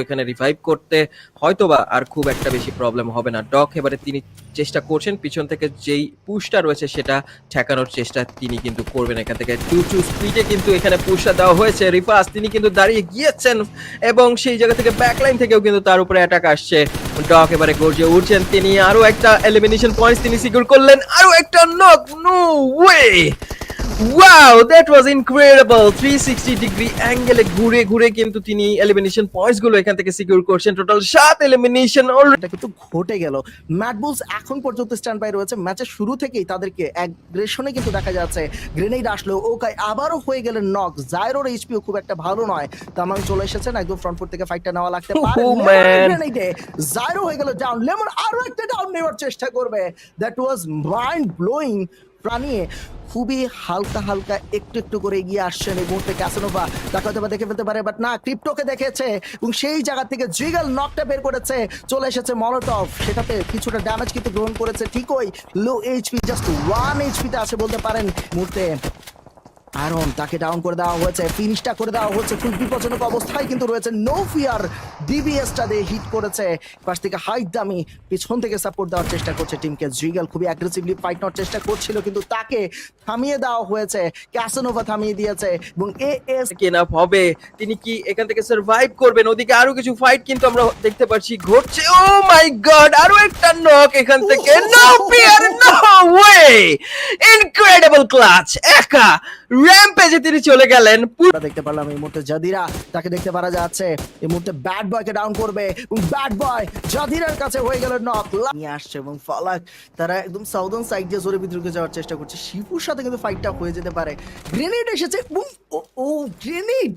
এখানে রিভাইভ করতে হয়তোবা আর খুব একটা বেশি প্রবলেম হবে না। ডক এবারে তিনি চেষ্টা করছেন পিছন থেকে যেই পুশটা রয়েছে সেটা ঠেকানোর চেষ্টা তিনি কিন্তু করবেন এখান থেকে। টু স্পিডে কিন্তু এখানে পুশটা দেওয়া হয়েছে। রিফাস তিনি কিন্তু দাঁড়িয়ে গিয়েছেন এবং সেই জায়গা থেকে ব্যাকলাইন থেকেও কিন্তু তার উপরে অ্যাটাক আসছে। ডক এবারে গর্জে উঠছেন, তিনি আরো একটা এলিমিনেশন পয়েন্টস তিনি সিকিউর করলেন, আরো একটা knock. No way, wow, that was incredible. 360 degree অ্যাঙ্গেলে ঘুরে ঘুরে কিন্তু তিনি এলিমিনেশন পয়েন্টস গুলো এখান থেকে সিকিউর করছেন। টোটাল 7 এলিমিনেশন অলরেডি এটা কিন্তু ঘটে গেল। ম্যাড বুলস এখন পর্যন্ত স্ট্যান্ড বাই রয়েছে। ম্যাচের শুরু থেকেই তাদেরকে অ্যাগ্রেশনে কিন্তু দেখা যাচ্ছে। গ্রেনেড আসলো, ওকাই আবারও হয়ে গেলেন নক। জাইরোর এইচপিও খুব একটা ভালো নয়। তামাং চলে এসেছেন, একদম ফ্রন্ট ফুট থেকে ফাইটটা নেওয়া লাগতে পারে। Oh, man. গ্রেনেডে জাইরো হয়ে গেল ডাউন। লেমন আরো একটা ডাউন নেওয়ার চেষ্টা করবে। That was mind blowing. প্রাণীয়ে খুবই হালকা হালকা একটু একটু করে এগিয়ে আসছেন এই মুহূর্তে ক্যাসানোভা। তাকে হয়তো দেখে ফেলতে পারে, বাট না, ক্রিপ্টোকে দেখেছে এবং সেই জায়গা থেকে জিগল নকটা বের করেছে। চলে এসেছে মলোটভ, সেটাতে কিছুটা ড্যামেজ কিন্তু গ্রহণ করেছে ঠিকই। লো এইচপি, জাস্ট 1 এইচপিতে আছে বলতে পারেন মুহূর্তে। আয়রন তাকে ডাউন করে দেওয়া হয়েছে, ফিনিশটা করে দেওয়া হচ্ছে। খুব বিপজ্জনক অবস্থায় কিন্তু রয়েছে। নো ফিয়ার ডিবিএসটা দিয়ে হিট করেছে। পাশ থেকে হাইট দামি পিছন থেকে সাপোর্ট দেওয়ার চেষ্টা করছে টিমকে। জিগল খুবই অ্যাগ্রেসিভলি ফাইট নেওয়ার চেষ্টা করছিল, কিন্তু তাকে থামিয়ে দেওয়া হয়েছে। ক্যাসানোভা থামিয়ে দিয়েছে এবং এএস এনাফ হবে, তিনি কি এখান থেকে সার্ভাইভ করবেন? ওদিকে আরো কিছু ফাইট কিন্তু আমরা দেখতে পাচ্ছি ঘটছে। ও মাই গড, আরো একটা নক এখান থেকে। No fear, no way, incredible clutch. একা র্যাম্পেজে তিনি চলে গেলেন। আমরা দেখতে পারলাম এই মুহূর্তে জাদিরা, তাকে দেখতে পারা যাচ্ছে এই মুহূর্তে ব্যাড বয়কে ডাউন করবে এবং ব্যাড বয় জাদিরার কাছে হয়ে গেল নক। নিয়ে আসছে এবং ফালাক তারা একদম সাউদার্ন সাইড দিয়ে জোরে বিদ্রুকে যাওয়ার চেষ্টা করছে। শিপুর সাথে কিন্তু ফাইটটা হয়ে যেতে পারে। গ্রেনেড এসেছে, বুম, ও গ্রেনেড।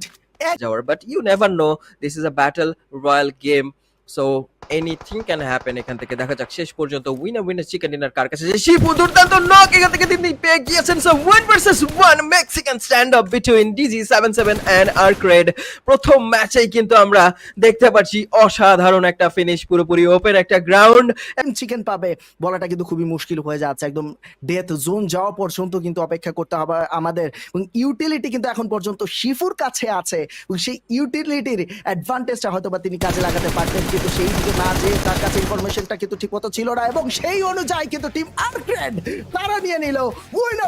যাওয়ার, but you never know, this is a battle royale game, so anything can happen. এখান থেকে দেখা যাক শেষ পর্যন্ত উইনার চিকেন ডিনার কার কাছে। শিপু দুর্দান্ত নক এখান থেকে তিনি পেয়ে গিয়েছেন। So 1 versus 1 Mexican stand up between DG77 and আর্করেড। প্রথম ম্যাচেই কিন্তু আমরা দেখতে পাচ্ছি অসাধারণ একটা ফিনিশ, পুরোপুরি ওপেন একটা গ্রাউন্ড। চিকেন পাবে বলাটা কিন্তু খুবই মুশকিল হয়ে যাচ্ছে। একদম ডেথ জোন যাওয়া পর্যন্ত কিন্তু অপেক্ষা করতে হবে আমাদের। এবং ইউটিলিটি কিন্তু এখন পর্যন্ত শিফুর কাছে আছে এবং সেই ইউটিলিটির অ্যাডভান্টেজটা হয়তো বা তিনি কাজে লাগাতে পারতেন, কিন্তু সেই দিকে না যে তার কাছে ইনফরমেশনটা কিন্তু ঠিক মতো ছিল না এবং সেই অনুযায়ী কিন্তু টিম আর্করেড তারা নিয়ে নিল উইন।